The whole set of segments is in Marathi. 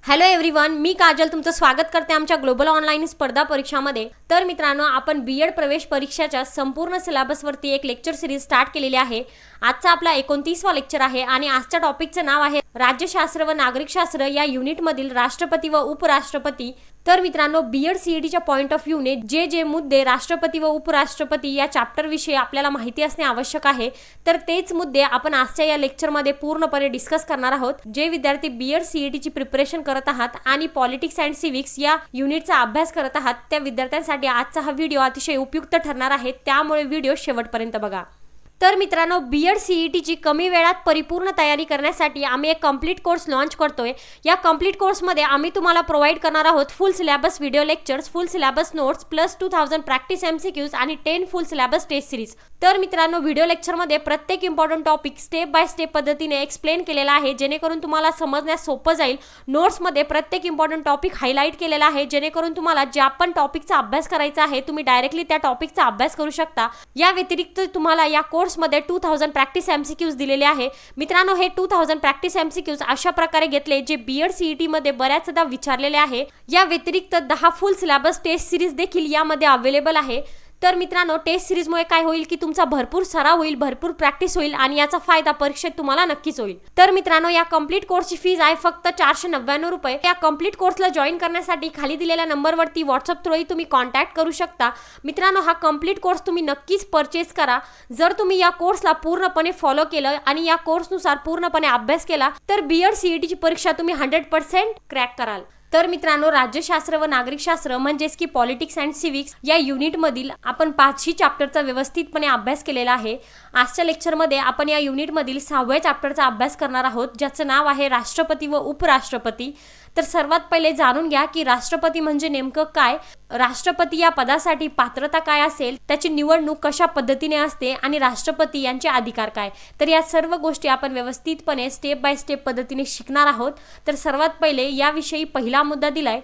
हॅलो एव्हरीवन, मी काजल तुमचं स्वागत करते आमच्या ग्लोबल ऑनलाईन स्पर्धा परीक्षामध्ये। तर मित्रांनो, आपण बीएड प्रवेश परीक्षाच्या संपूर्ण सिलेबसवरती एक लेक्चर सिरीज स्टार्ट केलेली आहे। आजचा आपला 29वा लेक्चर आहे आणि आजच्या टॉपिकचं नाव आहे राज्यशास्त्र व नागरिकशास्त्र या युनिटमधील राष्ट्रपती व उपराष्ट्रपती। तर मित्रांनो, बीएड सीईटीच्या पॉइंट ऑफ व्ह्यूने जे मुद्दे राष्ट्रपती व उपराष्ट्रपती या चॅप्टर विषयी आपल्याला माहिती असणे आवश्यक आहे, तर तेच मुद्दे आपण आजच्या या लेक्चरमध्ये पूर्णपणे डिस्कस करणार आहोत। जे विद्यार्थी बीएड सीईटीची प्रिपरेशन करत आहात आणि पॉलिटिक्स अँड सिविक्स या युनिटचा अभ्यास करत आहात, त्या विद्यार्थ्यांसाठी आजचा हा व्हिडिओ अतिशय उपयुक्त ठरणार आहे, त्यामुळे व्हिडिओ शेवटपर्यंत बघा। तर मित्रांनो, बीएड सीईटीची कमी वेळात परिपूर्ण तयारी करण्यासाठी आम्ही एक कंप्लीट कोर्स लॉन्च करतोय। या कंप्लीट कोर्समध्ये आम्ही तुम्हाला प्रोव्हाइड करणार आहोत फुल सिलेबस व्हिडिओ लेक्चर्स, फुल syllabus notes plus 2000 practice MCQs आणि 10 फुल सिलेबस टेस्ट सिरीज। तर मित्रांनो, व्हिडिओ लेक्चरमध्ये प्रत्येक important topic step by step पद्धतीने एक्सप्लेन केलेला आहे, जेणेकरून तुम्हाला समजण्यास सोपं जाईल। नोट्समध्ये प्रत्येक इम्पॉर्टंट टॉपिक हायलाइट केलेला आहे, जेणेकरून तुम्हाला ज्या पण टॉपिकचा अभ्यास करायचा आहे तुम्ही डायरेक्टली त्या टॉपिकचा अभ्यास करू शकता। या व्यतिरिक्त तुम्हाला या कोर्समध्ये 2000 प्रॅक्टिस एमसीक्यूज दिलेले आहे। मित्रांनो, हे 2000 प्रॅक्टिस एमसीक्यूज अशा प्रकारे घेतले जे बीएड सीईटी मध्ये बऱ्याचदा विचारलेले आहे। या व्यतिरिक्त 10 फुल सिलेबस टेस्ट सिरीज देखील यामध्ये अवेलेबल आहे। तर मित्रांनो, टेस्ट सिरीजमुळे काय होईल की तुमचा भरपूर सराव होईल, भरपूर प्रॅक्टिस होईल आणि याचा फायदा परीक्षेत तुम्हाला नक्कीच होईल। तर मित्रांनो, या कंप्लीट कोर्सची फीज आहे फक्त 499 रुपये। या कंप्लीट कोर्सला जॉईन करण्यासाठी खाली दिलेल्या नंबरवरती व्हॉट्सअप थ्रू तुम्ही कॉन्टॅक्ट करू शकता। मित्रांनो, हा कंप्लीट कोर्स तुम्ही नक्कीच परचेस करा। जर तुम्ही या कोर्सला पूर्णपणे फॉलो केलं आणि या कोर्सनुसार पूर्णपणे अभ्यास केला तर बीएड सीईटीची परीक्षा तुम्ही 100% क्रॅक कराल। तर मित्रांनो, राज्यशास्त्र व नागरिकशास्त्र म्हणजेच की पॉलिटिक्स अँड सिविक्स या युनिटमधील आपण 5ही चॅप्टरचा व्यवस्थितपणे अभ्यास केलेला आहे। आजच्या लेक्चरमध्ये आपण या युनिटमधील 6व्या चॅप्टरचा अभ्यास करणार आहोत, ज्याचं नाव आहे राष्ट्रपती व उपराष्ट्रपती। तर सर्वात पहिले जाणून घ्या की राष्ट्रपती म्हणजे नेमकं काय, राष्ट्रपती या पदासाठी पात्रता काय असेल, त्याची निवडणूक कशा पद्धतीने असते आणि राष्ट्रपती यांचे अधिकार काय। तर या सर्व गोष्टी आपण व्यवस्थितपणे स्टेप बाय स्टेप पद्धतीने शिकणार आहोत। तर सर्वात पहिले याविषयी पहिला मुद्दा दिलाय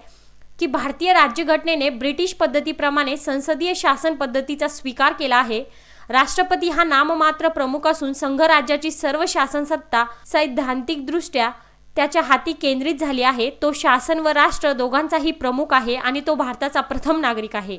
की भारतीय राज्यघटनेने ब्रिटिश पद्धतीप्रमाणे संसदीय शासन पद्धतीचा स्वीकार केला आहे। राष्ट्रपती हा नाममात्र प्रमुख असून संघ राज्याची सर्व शासन सत्ता सैद्धांतिकदृष्ट्या त्याच्या हाती केंद्रित झाली आहे। तो शासन व राष्ट्र दोघांचाही प्रमुख आहे आणि तो भारताचा प्रथम नागरिक आहे।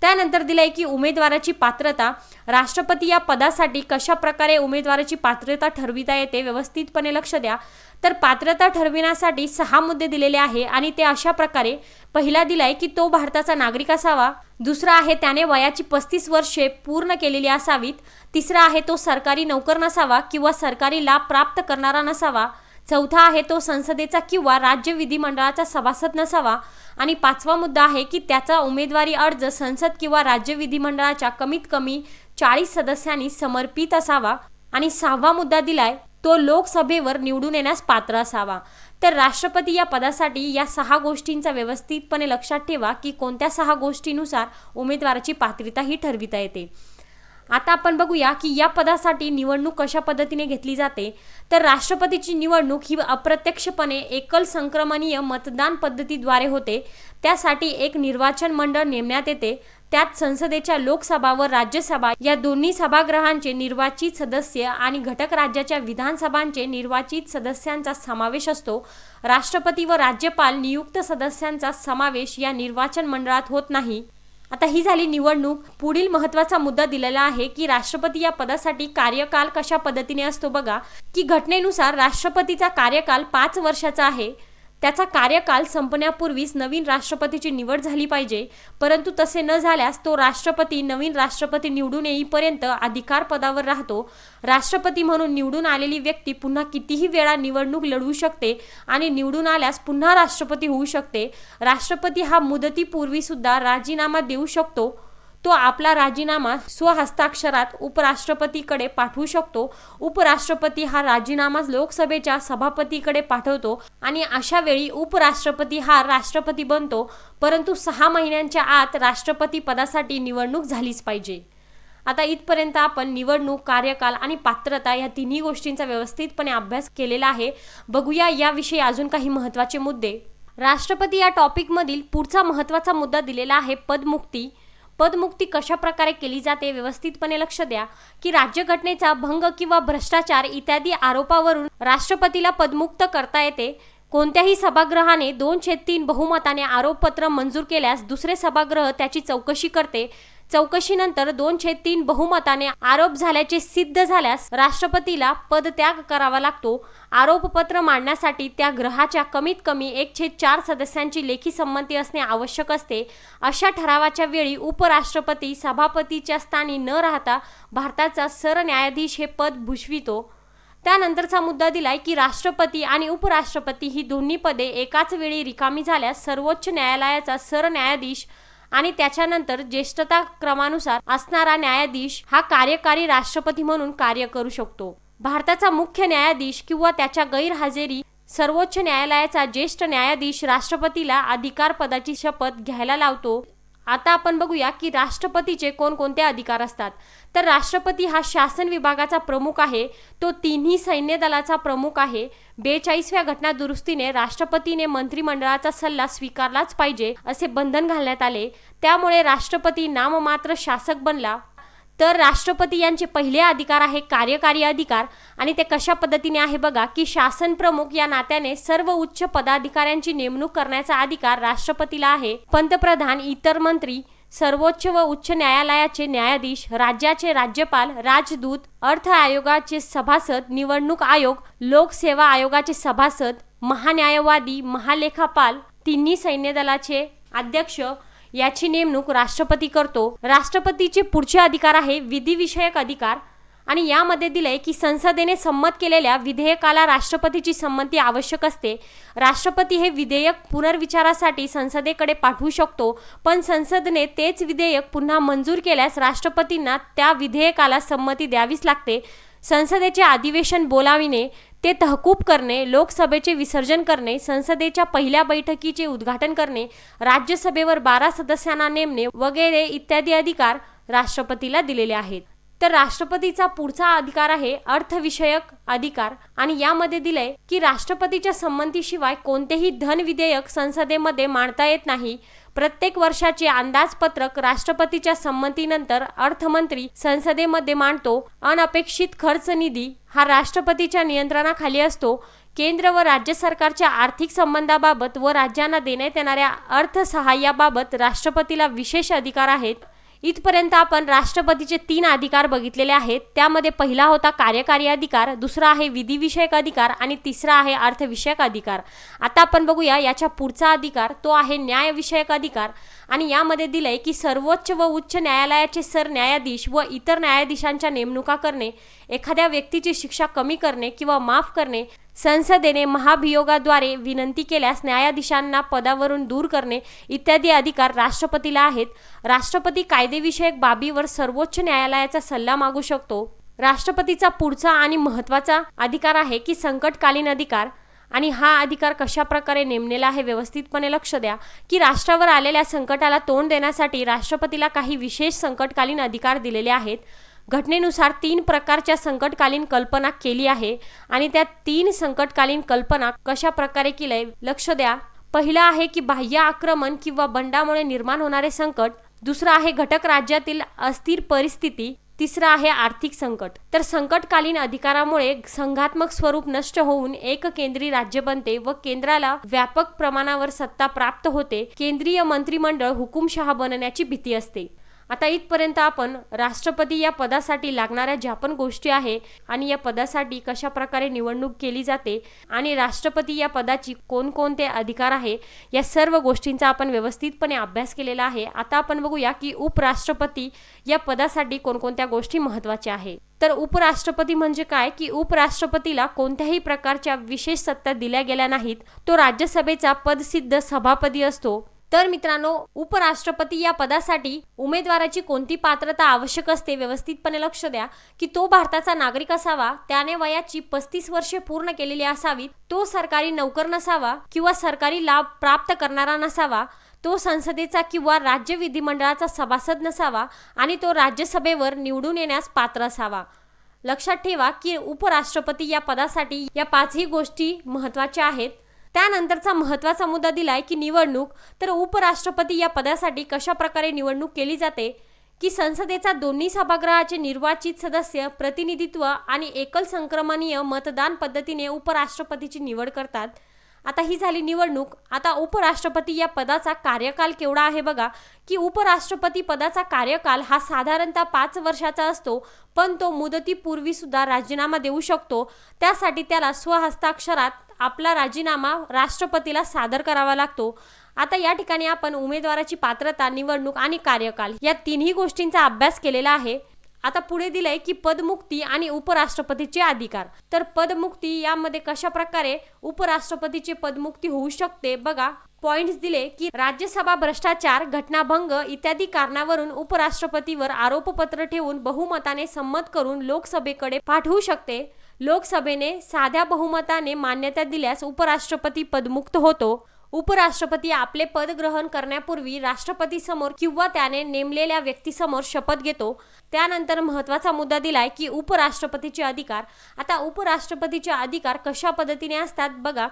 त्यानंतर दिलंय की उमेदवाराची पात्रता, राष्ट्रपती या पदासाठी कशा प्रकारे उमेदवाराची पात्रता ठरविता येते, व्यवस्थितपणे लक्ष द्या। तर पात्रता ठरविण्यासाठी 6 मुद्दे दिलेले आहे आणि ते अशा प्रकारे, पहिला दिलाय की तो भारताचा नागरिक असावा, दुसरा आहे त्याने वयाची 35 वर्षे पूर्ण केलेली असावीत, तिसरा आहे तो सरकारी नोकर नसावा किंवा सरकारी लाभ प्राप्त करणारा नसावा, चौथा आहे तो संसदेचा किंवा राज्य विधिमंडळाचा सभासद नसावा आणि 5वा मुद्दा आहे की त्याचा उमेदवारी अर्ज संसद किंवा राज्य विधिमंडळाच्या कमीत कमी 40 सदस्यांनी समर्पित असावा आणि 6वा मुद्दा दिलाय तो लोकसभेवर निवडून येण्यास पात्र असावा। तर राष्ट्रपती या पदासाठी या 6 गोष्टींचा व्यवस्थितपणे लक्षात ठेवा की कोणत्या 6 गोष्टींनुसार उमेदवाराची पात्रता ही ठरविता येते। आता आपण बघूया की या पदासाठी निवडणूक कशा पद्धतीने घेतली जाते। तर राष्ट्रपतीची निवडणूक ही अप्रत्यक्षपणे एकल संक्रमणीय मतदान पद्धतीद्वारे होते। त्यासाठी एक निर्वाचन मंडळ नेमण्यात येते। त्यात संसदेच्या लोकसभा व राज्यसभा या दोन्ही सभागृहांचे निर्वाचित सदस्य आणि घटक राज्याच्या विधानसभांचे निर्वाचित सदस्यांचा समावेश असतो। राष्ट्रपती व राज्यपाल नियुक्त सदस्यांचा समावेश या निर्वाचन मंडळात होत नाही। आता ही झाली निवडणूक। पुढील महत्त्वाचा मुद्दा दिलेला आहे की राष्ट्रपती या पदासाठी कार्यकाल कशा पद्धतीने असतो। बघा की घटनेनुसार राष्ट्रपतीचा कार्यकाल 5 वर्षाचा आहे। त्याचा कार्यकाल संपण्यापूर्वीच नवीन राष्ट्रपतीची निवड झाली पाहिजे, परंतु तसे न झाल्यास तो राष्ट्रपती नवीन राष्ट्रपती निवडून येईपर्यंत अधिकार पदावर राहतो। राष्ट्रपती म्हणून निवडून आलेली व्यक्ती पुन्हा कितीही वेळा निवडणूक लढवू शकते आणि निवडून आल्यास पुन्हा राष्ट्रपती होऊ शकते। राष्ट्रपती हा मुदतीपूर्वी सुद्धा राजीनामा देऊ शकतो। तो आपला राजीनामा स्वहस्ताक्षरात उपराष्ट्रपतीकडे पाठवू शकतो। उपराष्ट्रपती हा राजीनामा लोकसभेच्या सभापतीकडे पाठवतो आणि अशा वेळी उपराष्ट्रपती हा राष्ट्रपती बनतो, परंतु 6 महिन्यांच्या आत राष्ट्रपती पदासाठी निवडणूक झालीच पाहिजे। आता इथपर्यंत आपण निवडणूक, कार्यकाल आणि पात्रता या तिन्ही गोष्टींचा व्यवस्थितपणे अभ्यास केलेला आहे। बघूया याविषयी अजून काही महत्त्वाचे मुद्दे। राष्ट्रपती या टॉपिकमधील पुढचा महत्त्वाचा मुद्दा दिलेला आहे पदमुक्ती। पदमुक्ती कशा प्रकारे केली जाते, व्यवस्थितपणे लक्ष द्या की राज्यघटनेचा भंग किंवा भ्रष्टाचार इत्यादी आरोपावरून राष्ट्रपतीला पदमुक्त करता येते। कोणत्याही सभागृहाने 2/3 बहुमताने आरोपपत्र मंजूर केल्यास दुसरे सभागृह त्याची चौकशी करते. चौकशीनंतर 2/3 बहुमताने आरोप झाल्याचे सिद्ध झाल्यास राष्ट्रपतीला पदत्याग करावा लागतो. आरोपपत्र मांडण्यासाठी त्या ग्रहाच्या कमीत कमी 1/4 सदस्यांची लेखी संमती असणे आवश्यक असते. अशा ठरावाच्या वेळी उपराष्ट्रपती सभापतीच्या स्थानी न राहता भारताचा सरन्यायाधीश हे पद भूषवितो. त्यानंतरचा मुद्दा दिलाय की राष्ट्रपती आणि उपराष्ट्रपती ही दोन्ही पदे एकाच वेळी रिकामी झाल्यास सर्वोच्च न्यायालयाचा सरन्यायाधीश आणि त्याच्यानंतर ज्येष्ठता क्रमानुसार असणारा न्यायाधीश हा कार्यकारी राष्ट्रपती म्हणून कार्य करू शकतो. भारताचा मुख्य न्यायाधीश किंवा त्याच्या गैरहजेरी सर्वोच्च न्यायालयाचा ज्येष्ठ न्यायाधीश राष्ट्रपतीला अधिकार पदाची शपथ घ्यायला लावतो. आता आपण बघूया की राष्ट्रपतीचे कोणकोणते अधिकार असतात. तर राष्ट्रपती हा शासन विभागाचा प्रमुख आहे. तो तिन्ही सैन्य दलाचा प्रमुख आहे. 42व्या घटना दुरुस्तीने राष्ट्रपतीने मंत्रिमंडळाचा सल्ला स्वीकारलाच पाहिजे असे बंधन घालण्यात आले. त्यामुळे राष्ट्रपती नाममात्र शासक बनला. तर राष्ट्रपती यांचे पहिले अधिकार आहे कार्यकारी अधिकार आणि ते कशा पद्धतीने आहे बघा की शासन प्रमुख या नात्याने सर्व उच्च पदाधिकाऱ्यांची नेमणूक करण्याचा अधिकार राष्ट्रपतीला आहे. पंतप्रधान, इतर मंत्री, सर्वोच्च व उच्च न्यायालयाचे न्यायाधीश, राज्याचे राज्यपाल, राजदूत, अर्थ आयोगाचे सभासद, निवडणूक आयोग, लोकसेवा आयोगाचे सभासद, महान्यायवादी, महालेखापाल, तिन्ही सैन्य दलाचे अध्यक्ष याची नेमणूक राष्ट्रपती करतो. राष्ट्रपतीचे पुढचे अधिकार आहे विधिविषयक अधिकार आणि यामध्ये दिले की संसदेने संमत केलेल्या विधेयकाला राष्ट्रपतीची संमती आवश्यक असते. राष्ट्रपती हे विधेयक पुनर्विचारासाठी संसदेकडे पाठवू शकतो, पण संसदेने तेच विधेयक पुन्हा मंजूर केल्यास राष्ट्रपतींना त्या विधेयकाला संमती द्यावीच लागते. संसदेचे अधिवेशन बोलाविणे, ते तहकूब करणे, लोकसभेचे विसर्जन करणे, संसदेच्या पहिल्या बैठकीचे उद्घाटन करणे, राज्यसभेवर 12 सदस्यांना नेमणे वगैरे इत्यादी अधिकार राष्ट्रपतीला दिलेले आहेत. तर राष्ट्रपतीचा पुढचा अधिकार आहे अर्थविषयक अधिकार आणि यामध्ये दिलंय की राष्ट्रपतीच्या संमतीशिवाय कोणतेही धन विधेयक संसदेमध्ये मांडता येत नाही. प्रत्येक वर्षाचे अंदाजपत्रक राष्ट्रपतीच्या संमतीनंतर अर्थमंत्री संसदेमध्ये मांडतो. अनपेक्षित खर्च निधी हा राष्ट्रपतीच्या नियंत्रणाखाली असतो. केंद्र व राज्य सरकारच्या आर्थिक संबंधाबाबत व राज्यांना देण्यात येणाऱ्या अर्थसहाय्याबाबत राष्ट्रपतीला विशेष अधिकार आहेत. इथपर्यंत आपण राष्ट्रपतीचे 3 अधिकार बघितलेले आहेत. त्यामध्ये पहिला होता कार्यकारी अधिकार, दुसरा आहे विधिविषयक अधिकार आणि तिसरा आहे अर्थविषयक अधिकार. आता आपण बघूया याच्या पुढचा अधिकार, तो आहे न्यायविषयक अधिकार आणि यामध्ये दिलंय की सर्वोच्च व उच्च न्यायालयाचे सरन्यायाधीश व इतर न्यायाधीशांच्या नेमणुका करणे, एखाद्या व्यक्तीची शिक्षा कमी करणे किंवा माफ करणे, संसदेने महाभियोगाद्वारे विनंती केल्यास न्यायाधीशांना पदावरून दूर करणे इत्यादी अधिकार राष्ट्रपतीला आहेत. राष्ट्रपती कायदेविषयक बाबीवर सर्वोच्च न्यायालयाचा सल्ला मागू शकतो. राष्ट्रपतीचा पुढचा आणि महत्त्वाचा अधिकार आहे की संकटकालीन अधिकार आणि हा अधिकार कशा प्रकारे नेमलेला आहे व्यवस्थितपणे लक्ष द्या की राष्ट्रावर आलेल्या संकटाला तोंड देण्यासाठी राष्ट्रपतीला काही विशेष संकटकालीन अधिकार दिलेले आहेत. घटनेनुसार 3 प्रकारच्या संकटकालीन कल्पना केली आहे आणि त्या 3 संकटकालीन कल्पना कशा प्रकारे केलंय लक्ष द्या. पहिला आहे की बाह्य आक्रमण किंवा बंडामुळे निर्माण होणारे संकट, दुसरा आहे घटक राज्यातील अस्थिर परिस्थिती, तिसरा आहे आर्थिक संकट. तर संकटकालीन अधिकारामुळे संघात्मक स्वरूप नष्ट होऊन एक केंद्रीय राज्य बनते व केंद्राला व्यापक प्रमाणावर सत्ता प्राप्त होते. केंद्रीय मंत्रिमंडळ हुकुमशहा बनण्याची भीती असते. आता इथपर्यंत आपण राष्ट्रपती या पदासाठी लागणाऱ्या ज्या पण गोष्टी आहे आणि या पदासाठी कशा प्रकारे निवडणूक केली जाते आणि राष्ट्रपती या पदाची कोणकोणते अधिकार आहे या सर्व गोष्टींचा आपण व्यवस्थितपणे अभ्यास केलेला आहे. आता आपण बघूया की उपराष्ट्रपती या पदासाठी कोणकोणत्या गोष्टी महत्त्वाच्या आहे. तर उपराष्ट्रपती म्हणजे काय की उपराष्ट्रपतीला कोणत्याही प्रकारच्या विशेष सत्ता दिल्या गेल्या नाहीत. तो राज्यसभेचा पदसिद्ध सभापती असतो. तर मित्रांनो, उपराष्ट्रपती या पदासाठी उमेदवाराची कोणती पात्रता आवश्यक असते व्यवस्थितपणे लक्ष द्या की तो भारताचा नागरिक असावा, त्याने वयाची 35 वर्षे पूर्ण केलेली असावीत, तो सरकारी नोकर नसावा किंवा सरकारी लाभ प्राप्त करणारा नसावा, तो संसदेचा किंवा राज्य विधिमंडळाचा सभासद नसावा आणि तो राज्यसभेवर निवडून येण्यास पात्र असावा. लक्षात ठेवा की उपराष्ट्रपती या पदासाठी या 5ही गोष्टी महत्त्वाच्या आहेत. त्यानंतरचा महत्त्वाचा मुद्दा दिलाय की निवडणूक. तर उपराष्ट्रपती या पदासाठी कशा प्रकारे निवडणूक केली जाते की संसदेचा दोन्ही सभागृहाचे निर्वाचित सदस्य प्रतिनिधित्व आणि एकल संक्रमणीय मतदान पद्धतीने उपराष्ट्रपतीची निवड करतात. आता ही झाली निवडणूक. आता उपराष्ट्रपती या पदाचा कार्यकाल केवढा आहे बघा, की उपराष्ट्रपती पदाचा कार्यकाल हा साधारणतः 5 वर्षाचा असतो, पण तो मुदतीपूर्वी सुद्धा राजीनामा देऊ शकतो. त्यासाठी त्याला स्वहस्ताक्षरात आपला राजीनामा राष्ट्रपतीला सादर करावा लागतो. आता या ठिकाणी आपण उमेदवाराची पात्रता, निवडणूक आणि कार्यकाल या तिन्ही गोष्टींचा अभ्यास केलेला आहे. आता पुढे दिलंय की पदमुक्ती आणि उपराष्ट्रपतीचे अधिकार. तर पदमुक्ती यामध्ये कशा प्रकारे उपराष्ट्रपतीचे पदमुक्ती होऊ शकते बघा. पॉइंट्स दिले की राज्यसभा भ्रष्टाचार, घटनाभंग इत्यादी कारणावरून उपराष्ट्रपतीवर आरोपपत्र ठेवून बहुमताने संमत करून लोकसभेकडे पाठवू शकते. लोकसभेने साध्या बहुमताने मान्यता दिल्यास उपराष्ट्रपती पदमुक्त होतो. उपराष्ट्रपती आपले पद ग्रहण करण्यापूर्वी राष्ट्रपती समोर किंवा त्याने नेमलेल्या व्यक्तीसमोर शपथ घेतो. त्यानंतर महत्त्वाचा मुद्दा दिलाय की उपराष्ट्रपतीचे अधिकार. आता उपराष्ट्रपतीचे अधिकार कशा पद्धतीने असतात बघा,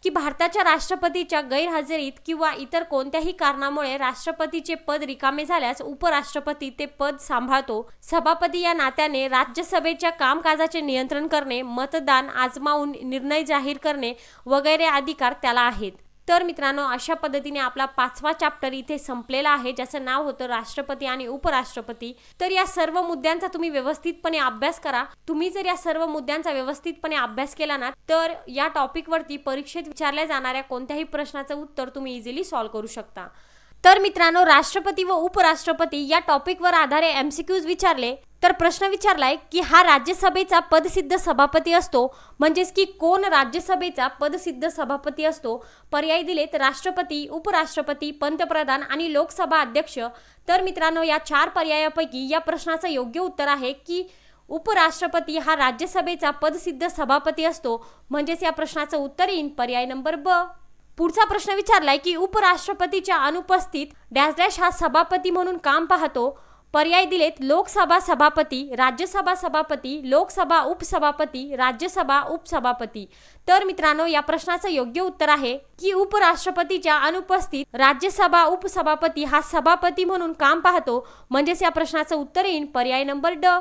की भारताच्या राष्ट्रपतीच्या गैरहजेरीत किंवा इतर कोणत्याही कारणामुळे राष्ट्रपतीचे पद रिकामे झाल्यास उपराष्ट्रपती ते पद सांभाळतो. सभापती या नात्याने राज्यसभेच्या कामकाजाचे नियंत्रण करणे, मतदान आजमावून निर्णय जाहीर करणे वगैरे अधिकार त्याला आहेत. तर मित्रांनो, अशा पद्धतीने आपला 5वा चॅप्टर इथे संपलेला आहे, ज्याचं नाव होतं राष्ट्रपती आणि उपराष्ट्रपती. तर या सर्व मुद्द्यांचा तुम्ही व्यवस्थितपणे अभ्यास करा. तुम्ही जर या सर्व मुद्द्यांचा व्यवस्थितपणे अभ्यास केला ना, तर या टॉपिकवरती परीक्षेत विचारल्या जाणाऱ्या कोणत्याही प्रश्नाचं उत्तर तुम्ही इझिली सॉल्व्ह करू शकता. तर मित्रांनो, राष्ट्रपती व उपराष्ट्रपती या टॉपिकवर आधारे MCQs विचारले. तर प्रश्न विचारलाय की हा राज्यसभेचा पदसिद्ध सभापती असतो, म्हणजेच की कोण राज्यसभेचा पदसिद्ध सभापती असतो. पर्याय दिलेत राष्ट्रपती, उपराष्ट्रपती, पंतप्रधान आणि लोकसभा अध्यक्ष. तर मित्रांनो, या 4 पर्यायापैकी या प्रश्नाचं योग्य उत्तर आहे की उपराष्ट्रपती हा राज्यसभेचा पदसिद्ध सभापती असतो, म्हणजेच या प्रश्नाचं उत्तर येईल पर्याय नंबर ब. पुढचा प्रश्न विचारलाय की उपराष्ट्रपतीच्या अनुपस्थित डॅश डॅश हा सभापती म्हणून काम पाहतो. पर्याय दिलेत लोकसभा सभापती, राज्यसभा सभापती, लोकसभा उपसभापती, राज्यसभा उपसभापती. तर मित्रांनो, या प्रश्नाचं योग्य उत्तर आहे की उपराष्ट्रपतीच्या अनुपस्थित राज्यसभा उपसभापती हा सभापती म्हणून काम पाहतो, म्हणजेच या प्रश्नाचं उत्तर येईल पर्याय नंबर ड.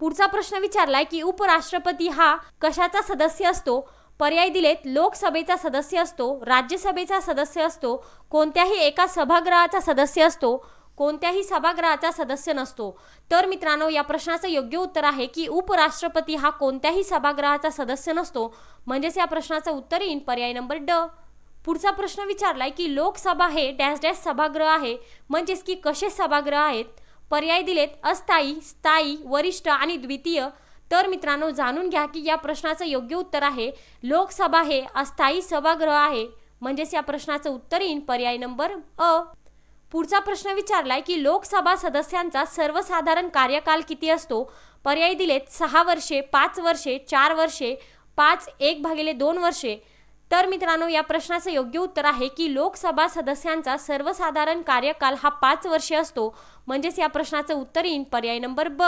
पुढचा प्रश्न विचारलाय की उपराष्ट्रपती हा कशाचा सदस्य असतो. पर्याय दिलेत लोकसभेचा सदस्य असतो, राज्यसभेचा सदस्य असतो, कोणत्याही एका सभागृहाचा सदस्य असतो, कोणत्याही सभागृहाचा सदस्य नसतो. तर मित्रांनो, या प्रश्नाचं योग्य उत्तर आहे की उपराष्ट्रपती हा कोणत्याही सभागृहाचा सदस्य नसतो, म्हणजेच या प्रश्नाचं उत्तर येईल पर्याय नंबर ड. पुढचा प्रश्न विचारलाय की लोकसभा हे डॅश डॅश सभागृह आहे, म्हणजेच की कसे सभागृह आहेत. पर्याय दिलेत अस्थायी, स्थायी, वरिष्ठ आणि द्वितीय. तर मित्रांनो, जाणून घ्या की या प्रश्नाचं योग्य उत्तर आहे लोकसभा हे अस्थायी सभागृह आहे, म्हणजेच या प्रश्नाचं उत्तर येईल पर्याय नंबर अ. पुढचा प्रश्न विचारलाय की लोकसभा सदस्यांचा सर्वसाधारण कार्यकाल किती असतो. पर्याय दिलेत 6 वर्षे, 5 वर्षे, 4 वर्षे, 5, 1/2 वर्षे. तर मित्रांनो, या प्रश्नाचं योग्य उत्तर आहे की लोकसभा सदस्यांचा सर्वसाधारण कार्यकाल हा 5 वर्षे असतो, म्हणजेच या प्रश्नाचं उत्तर येईल पर्याय नंबर ब.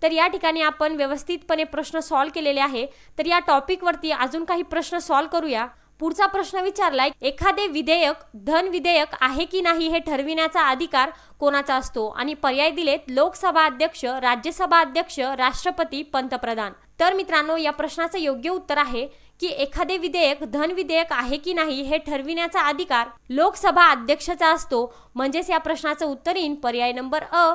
तर या ठिकाणी आपण व्यवस्थितपणे प्रश्न सॉल्व्ह केलेले आहे. तर या टॉपिकवरती अजून काही प्रश्न सॉल्व्ह करूया. पुढचा प्रश्न विचारलाय एखादे विधेयक धन विधेयक आहे की नाही हे ठरविण्याचा अधिकार कोणाचा असतो. आणि पर्याय दिलेत लोकसभा अध्यक्ष, राज्यसभा अध्यक्ष, राष्ट्रपती, पंतप्रधान. तर मित्रांनो, या प्रश्नाचं योग्य उत्तर आहे की एखादे विधेयक धन विधेयक आहे की नाही हे ठरविण्याचा अधिकार लोकसभा अध्यक्षाचा असतो, म्हणजेच या प्रश्नाचं उत्तर येईल पर्याय नंबर अ.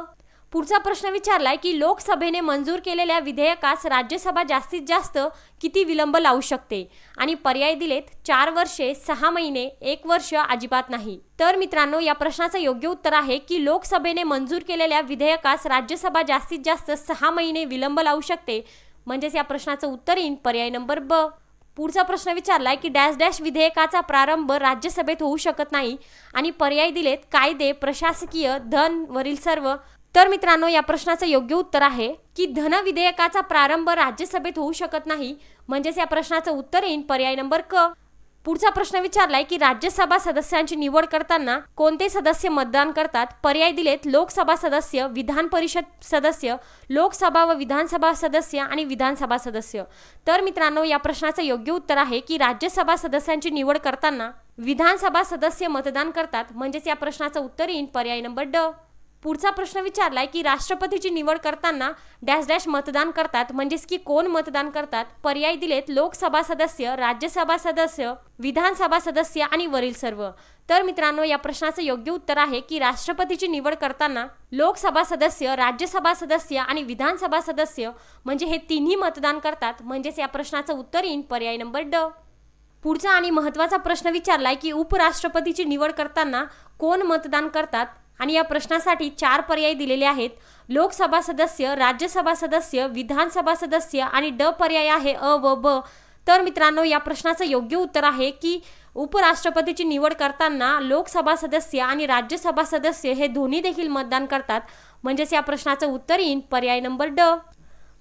पुढचा प्रश्न विचारलाय की लोकसभेने मंजूर केलेल्या विधेयकास राज्यसभा जास्तीत जास्त किती विलंब लावू शकते. आणि पर्याय दिलेत 4 वर्षे, 6 महिने, 1 वर्ष, अजिबात नाही. तर मित्रांनो, या प्रश्नाचं योग्य उत्तर आहे की लोकसभेने मंजूर केलेल्या विधेयकास राज्यसभा जास्तीत जास्त 6 महिने विलंब लावू शकते, म्हणजेच या प्रश्नाचं उत्तर येईल पर्याय नंबर ब. पुढचा प्रश्न विचारलाय की डॅश डॅश विधेयकाचा प्रारंभ राज्यसभेत होऊ शकत नाही. आणि पर्याय दिलेत कायदे, प्रशासकीय, धन वरील सर्व. तर मित्रांनो, या प्रश्नाचं योग्य उत्तर आहे की धन विधेयकाचा प्रारंभ राज्यसभेत होऊ शकत नाही, म्हणजेच या प्रश्नाचं उत्तर येईल पर्याय नंबर क. पुढचा प्रश्न विचारलाय की राज्यसभा सदस्यांची निवड करताना कोणते सदस्य मतदान करतात. पर्याय दिलेत लोकसभा सदस्य, विधान परिषद सदस्य, लोकसभा व विधानसभा सदस्य आणि विधानसभा सदस्य. तर मित्रांनो, या प्रश्नाचं योग्य उत्तर आहे की राज्यसभा सदस्यांची निवड करताना विधानसभा सदस्य मतदान करतात, म्हणजेच या प्रश्नाचं उत्तर येईल पर्याय नंबर ड. पुढचा प्रश्न विचारलाय की राष्ट्रपतीची निवड करताना डॅश डॅश मतदान करतात, म्हणजेच की कोण मतदान करतात. पर्याय दिलेत लोकसभा सदस्य, राज्यसभा सदस्य, विधानसभा सदस्य आणि वरील सर्व. तर मित्रांनो, या प्रश्नाचं योग्य उत्तर आहे की राष्ट्रपतीची निवड करताना लोकसभा सदस्य, राज्यसभा सदस्य आणि विधानसभा सदस्य म्हणजे हे तिन्ही मतदान करतात. म्हणजेच या प्रश्नाचं उत्तर येईल पर्याय नंबर ड. पुढचा आणि महत्त्वाचा प्रश्न विचारलाय की उपराष्ट्रपतीची निवड करताना कोण मतदान करतात आणि या प्रश्नासाठी 4 पर्याय दिलेले आहेत. लोकसभा सदस्य, राज्यसभा सदस्य, विधानसभा सदस्य आणि ड पर्याय आहे अ व ब. तर मित्रांनो, या प्रश्नाचं योग्य उत्तर आहे की उपराष्ट्रपतीची निवड करताना लोकसभा सदस्य आणि राज्यसभा सदस्य हे दोन्ही देखील मतदान करतात. म्हणजेच या प्रश्नाचं उत्तर येईल पर्याय नंबर ड.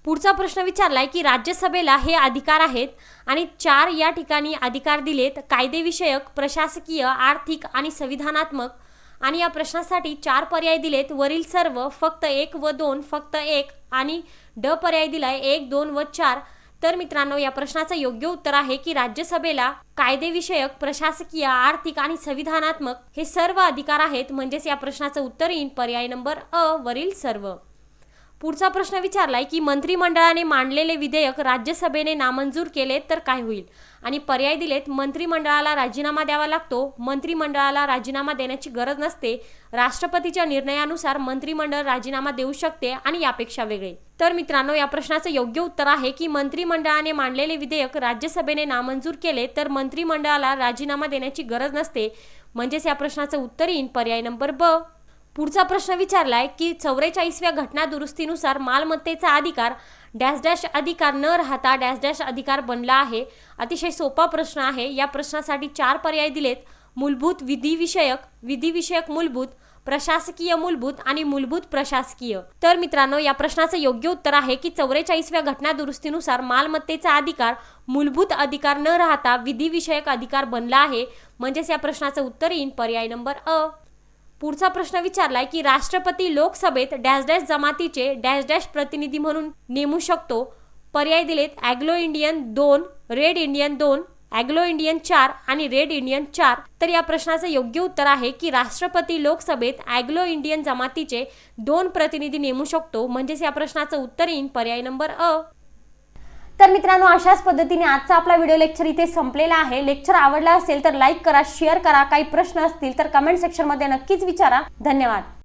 पुढचा प्रश्न विचारलाय की राज्यसभेला हे अधिकार आहेत आणि 4 या ठिकाणी अधिकार दिलेत. कायदेविषयक, प्रशासकीय, आर्थिक आणि संविधानात्मक. आणि या प्रश्नासाठी 4 पर्याय दिलेत. वरील सर्व, फक्त 1 व 2, फक्त 1 आणि ड पर्याय दिलाय 1, 2 व 4. तर मित्रांनो, या प्रश्नाचं योग्य उत्तर आहे की राज्यसभेला कायदेविषयक, प्रशासकीय, आर्थिक आणि संविधानात्मक हे सर्व अधिकार आहेत. म्हणजेच या प्रश्नाचं उत्तर येईल पर्याय नंबर अ, वरील सर्व. पुढचा प्रश्न विचारलाय की मंत्रिमंडळाने मांडलेले विधेयक राज्यसभेने नामंजूर केले तर काय होईल. आणि पर्याय दिलेत मंत्रिमंडळाला राजीनामा द्यावा लागतो, मंत्रिमंडळाला राजीनामा देण्याची गरज नसते, राष्ट्रपतीच्या निर्णयानुसार मंत्रिमंडळ राजीनामा देऊ शकते आणि यापेक्षा वेगळे. तर मित्रांनो, या प्रश्नाचं योग्य उत्तर आहे की मंत्रिमंडळाने मांडलेले विधेयक राज्यसभेने नामंजूर केले तर मंत्रिमंडळाला राजीनामा देण्याची गरज नसते. म्हणजेच या प्रश्नाचं उत्तर येईल पर्याय नंबर ब. पुढचा प्रश्न विचारलाय की 44व्या घटना दुरुस्तीनुसार मालमत्तेचा अधिकार डॅश डॅश अधिकार न राहता डॅश डॅश अधिकार बनला आहे. अतिशय सोपा प्रश्न आहे. या प्रश्नासाठी 4 पर्याय दिलेत. मूलभूत विधिविषयक मूलभूत, प्रशासकीय मूलभूत आणि मूलभूत प्रशासकीय. तर मित्रांनो, या प्रश्नाचं योग्य उत्तर आहे की 44व्या घटना दुरुस्तीनुसार मालमत्तेचा अधिकार मूलभूत अधिकार न राहता विधिविषयक अधिकार बनला आहे. म्हणजेच या प्रश्नाचं उत्तर येईल पर्याय नंबर अ. पुढचा प्रश्न विचारलाय की राष्ट्रपती लोकसभेत डॅश डॅश जमातीचे डॅश डॅश प्रतिनिधी म्हणून नेमू शकतो. पर्याय दिलेत Anglo Indian 2, red Indian 2, Anglo Indian 4 आणि रेड इंडियन 4. तर या प्रश्नाचं योग्य उत्तर आहे की राष्ट्रपती लोकसभेत अँग्लो इंडियन जमातीचे 2 प्रतिनिधी नेमू शकतो. म्हणजेच या प्रश्नाचं उत्तर येईल पर्याय नंबर अ. तर मित्रांनो, अशाच पद्धतीने आजचा आपला व्हिडिओ लेक्चर इथे संपलेला आहे. लेक्चर आवडला असेल तर लाईक करा, शेअर करा. काही प्रश्न असतील तर कमेंट सेक्शनमध्ये नक्कीच विचारा. धन्यवाद.